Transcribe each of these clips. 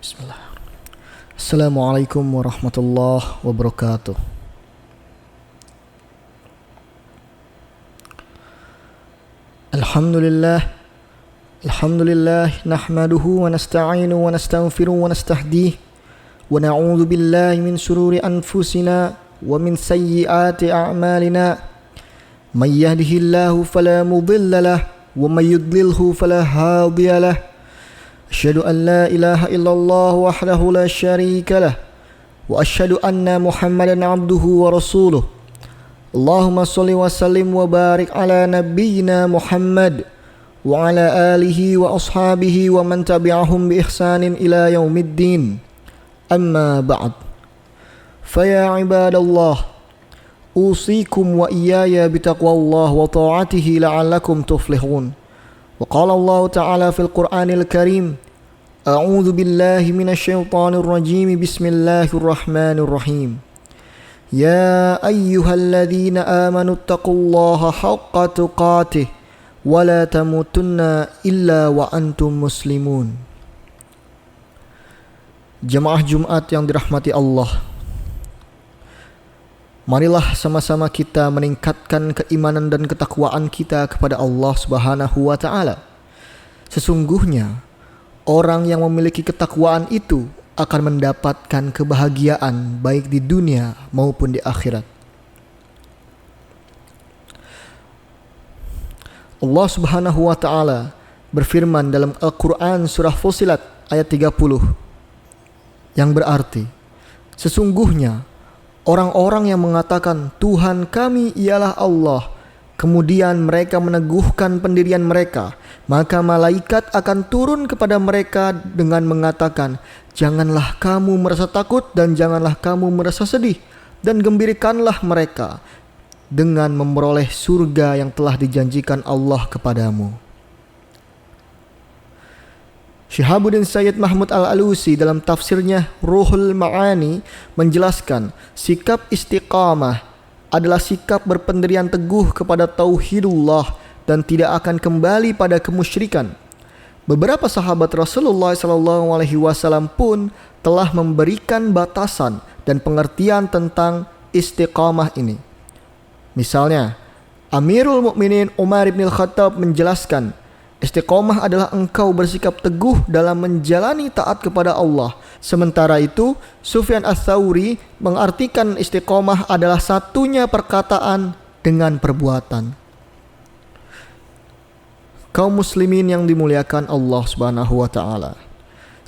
Bismillah. Assalamualaikum warahmatullahi wabarakatuh. Alhamdulillah. Alhamdulillah nahmaduhu wa nasta'inu wa nastaghfiruh wa nastahdiih wa na'udzu billahi min shururi anfusina wa min sayyiati a'malina. May yahdihillahu fala mudilla lahu wa may yudlilhu fala hadiya lahu. Asyhadu an la ilaha illallah wahdahu la syarika lah wa asyhadu anna Muhammadan abduhu wa rasuluh. Allahumma shalli wa sallim wa barik ala nabiyyina Muhammad wa ala alihi wa ashabihi wa man tabi'ahum bi ihsanin ila yaumiddin. Amma ba'd. Fa ya ibadallah, usikum wa iyaya bitaqwallah wa ta'atihi la'allakum tuflihun. Wa qala Allah ta'ala fil Qur'anil Karim, a'udzu billahi minasy syaithanir rajim, bismillahir rahmanir rahim. Ya ayyuhalladzina amanu taqullaha haqqa tuqatih wa la tamutunna illa wa antum muslimun. Jemaah Jumat yang dirahmati Allah, marilah sama-sama kita meningkatkan keimanan dan ketakwaan kita kepada Allah Subhanahu wa taala. Sesungguhnya orang yang memiliki ketakwaan itu akan mendapatkan kebahagiaan baik di dunia maupun di akhirat. Allah Subhanahu wa taala berfirman dalam Al-Qur'an surah Fussilat ayat 30 yang berarti, sesungguhnya orang-orang yang mengatakan Tuhan kami ialah Allah, kemudian mereka meneguhkan pendirian mereka, maka malaikat akan turun kepada mereka dengan mengatakan, janganlah kamu merasa takut dan janganlah kamu merasa sedih, dan gembirakanlah mereka dengan memperoleh surga yang telah dijanjikan Allah kepadamu. Syihabuddin Sayyid Mahmud Al-Alusi dalam tafsirnya Ruhul Ma'ani menjelaskan, sikap istiqamah adalah sikap berpendirian teguh kepada tauhidullah dan tidak akan kembali pada kemusyrikan. Beberapa sahabat Rasulullah SAW pun telah memberikan batasan dan pengertian tentang istiqamah ini. Misalnya, Amirul Mukminin Umar bin Khattab menjelaskan, istiqamah adalah engkau bersikap teguh dalam menjalani taat kepada Allah. Sementara itu, Sufyan Ats-Tsauri mengartikan istiqamah adalah satunya perkataan dengan perbuatan. Kaum muslimin yang dimuliakan Allah Subhanahu wa taala,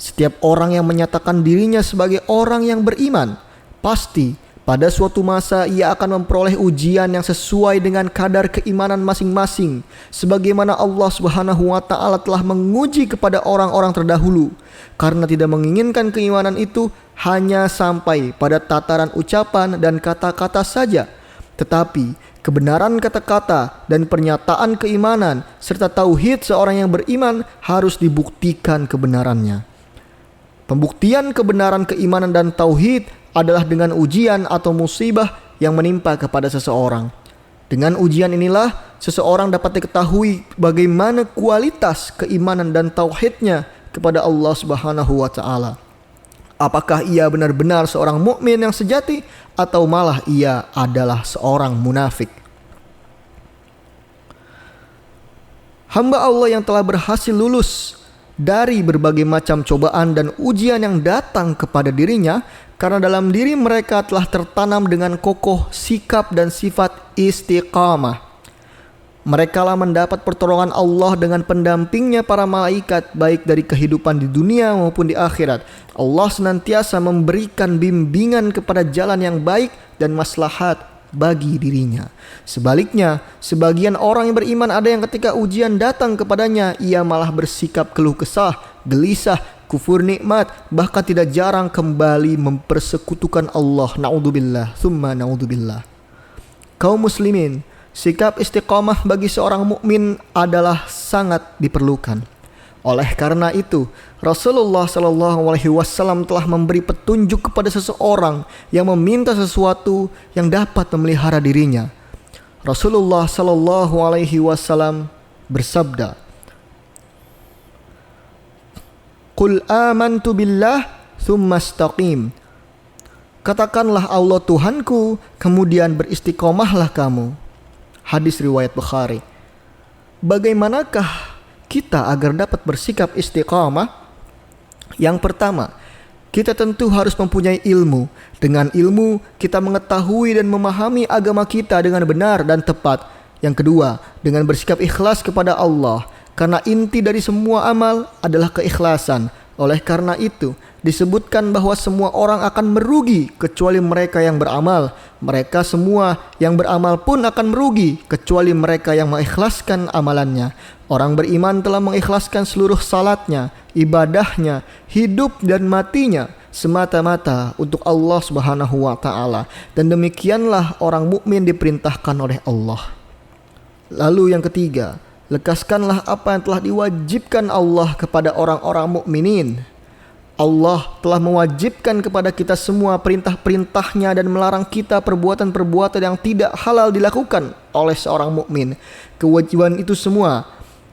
setiap orang yang menyatakan dirinya sebagai orang yang beriman, pasti pada suatu masa ia akan memperoleh ujian yang sesuai dengan kadar keimanan masing-masing, sebagaimana Allah Subhanahu wa taala telah menguji kepada orang-orang terdahulu, karena tidak menginginkan keimanan itu hanya sampai pada tataran ucapan dan kata-kata saja, tetapi kebenaran kata-kata dan pernyataan keimanan serta tauhid seorang yang beriman harus dibuktikan kebenarannya. Pembuktian kebenaran keimanan dan tauhid adalah dengan ujian atau musibah yang menimpa kepada seseorang. Dengan ujian inilah seseorang dapat diketahui bagaimana kualitas keimanan dan tauhidnya kepada Allah Subhanahu wa taala. Apakah ia benar-benar seorang mukmin yang sejati atau malah ia adalah seorang munafik. Hamba Allah yang telah berhasil lulus dari berbagai macam cobaan dan ujian yang datang kepada dirinya, karena dalam diri mereka telah tertanam dengan kokoh sikap dan sifat istiqamah. Mereka lah mendapat pertolongan Allah dengan pendampingnya para malaikat, baik dari kehidupan di dunia maupun di akhirat. Allah senantiasa memberikan bimbingan kepada jalan yang baik dan maslahat bagi dirinya. Sebaliknya, sebagian orang yang beriman ada yang ketika ujian datang kepadanya, ia malah bersikap keluh kesah, gelisah, kufur nikmat, bahkan tidak jarang kembali mempersekutukan Allah. Na'udzubillah, tsumma na'udzubillah. Kaum muslimin, sikap istiqamah bagi seorang mukmin adalah sangat diperlukan. Oleh karena itu, Rasulullah SAW telah memberi petunjuk kepada seseorang yang meminta sesuatu yang dapat memelihara dirinya. Rasulullah SAW bersabda, Qul amantu billah tsumma istaqim. Katakanlah Allah Tuhanku, kemudian beristiqomahlah kamu. Hadis riwayat Bukhari. Bagaimanakah kita agar dapat bersikap istiqamah? Yang pertama, kita tentu harus mempunyai ilmu. Dengan ilmu, kita mengetahui dan memahami agama kita dengan benar dan tepat. Yang kedua, dengan bersikap ikhlas kepada Allah. Karena inti dari semua amal adalah keikhlasan. Oleh karena itu, disebutkan bahwa semua orang akan merugi kecuali mereka yang beramal. Mereka semua yang beramal pun akan merugi kecuali mereka yang mengikhlaskan amalannya. Orang beriman telah mengikhlaskan seluruh salatnya, ibadahnya, hidup dan matinya semata-mata untuk Allah Subhanahu wa taala. Dan demikianlah orang mukmin diperintahkan oleh Allah. Lalu yang ketiga, lekaskanlah apa yang telah diwajibkan Allah kepada orang-orang mukminin. Allah telah mewajibkan kepada kita semua perintah-perintahnya dan melarang kita perbuatan-perbuatan yang tidak halal dilakukan oleh seorang mukmin. Kewajiban itu semua,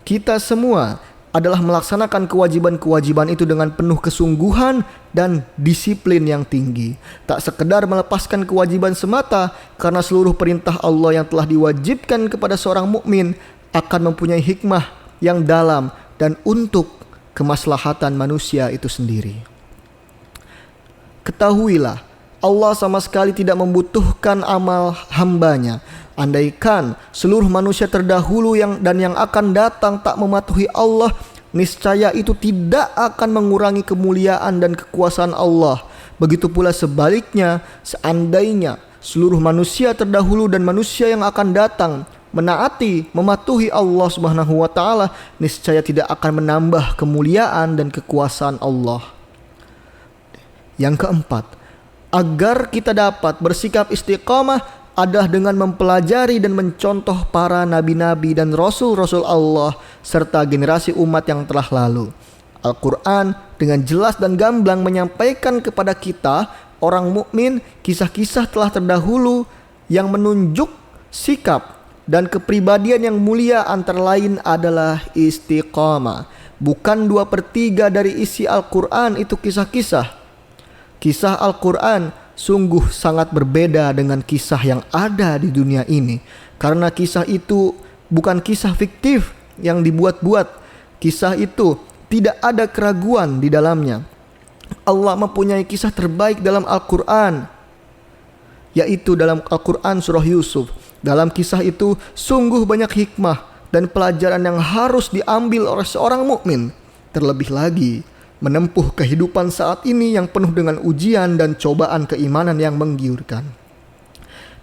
kita semua adalah melaksanakan kewajiban-kewajiban itu dengan penuh kesungguhan dan disiplin yang tinggi. Tak sekedar melepaskan kewajiban semata, karena seluruh perintah Allah yang telah diwajibkan kepada seorang mukmin akan mempunyai hikmah yang dalam dan untuk kemaslahatan manusia itu sendiri. Ketahuilah, Allah sama sekali tidak membutuhkan amal hambanya. Andaikan seluruh manusia terdahulu dan yang akan datang tak mematuhi Allah, niscaya itu tidak akan mengurangi kemuliaan dan kekuasaan Allah. Begitu pula sebaliknya, seandainya seluruh manusia terdahulu dan manusia yang akan datang menaati, mematuhi Allah Subhanahu wa taala, niscaya tidak akan menambah kemuliaan dan kekuasaan Allah. Yang keempat, agar kita dapat bersikap istiqamah adalah dengan mempelajari dan mencontoh para nabi-nabi dan rasul-rasul Allah serta generasi umat yang telah lalu. Al-Quran dengan jelas dan gamblang menyampaikan kepada kita, orang mukmin, kisah-kisah telah terdahulu yang menunjuk sikap dan kepribadian yang mulia, antara lain adalah istiqamah. Bukan 2/3 dari isi Al-Quran itu kisah-kisah. Kisah Al-Quran sungguh sangat berbeda dengan kisah yang ada di dunia ini. Karena kisah itu bukan kisah fiktif yang dibuat-buat. Kisah itu tidak ada keraguan di dalamnya. Allah mempunyai kisah terbaik dalam Al-Quran, yaitu dalam Al-Quran surah Yusuf. Dalam kisah itu sungguh banyak hikmah dan pelajaran yang harus diambil oleh seorang mukmin. Terlebih lagi menempuh kehidupan saat ini yang penuh dengan ujian dan cobaan keimanan yang menggiurkan.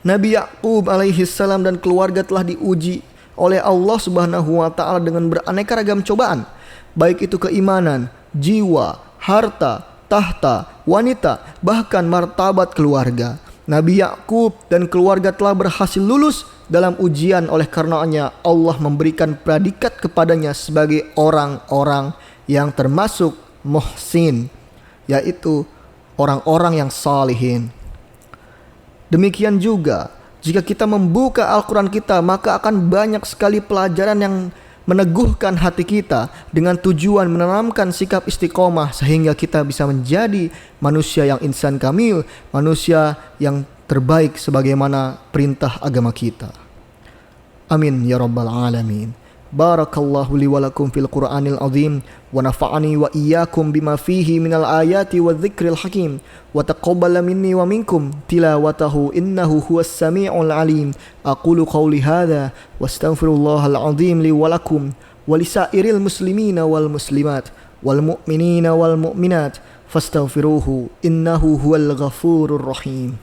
Nabi Yakub alaihi salam dan keluarga telah diuji oleh Allah Subhanahu wa taala dengan beraneka ragam cobaan, baik itu keimanan, jiwa, harta, tahta, wanita, bahkan martabat keluarga. Nabi Yakub dan keluarga telah berhasil lulus dalam ujian, oleh karenanya Allah memberikan predikat kepadanya sebagai orang-orang yang termasuk muhsin, yaitu orang-orang yang salihin. Demikian juga jika kita membuka Al-Quran kita, maka akan banyak sekali pelajaran yang meneguhkan hati kita dengan tujuan menanamkan sikap istiqomah sehingga kita bisa menjadi manusia yang insan kamil, manusia yang terbaik sebagaimana perintah agama kita. Amin ya rabbal alamin. Barakallahu li wa lakum fil Qur'anil azim wa nafa'ani wa iyyakum bima fihi minal ayati wa dzikril hakim wa taqabbala minni wa minkum tilawatahu innahu huwas sami'ul alim. Aqulu qawli hadza wa astaghfirullahal azim li wa lakum wa lisairil muslimina wal muslimat wal mu'minina wal mu'minat fastaghfiruhu innahu huwal ghafurur rahim.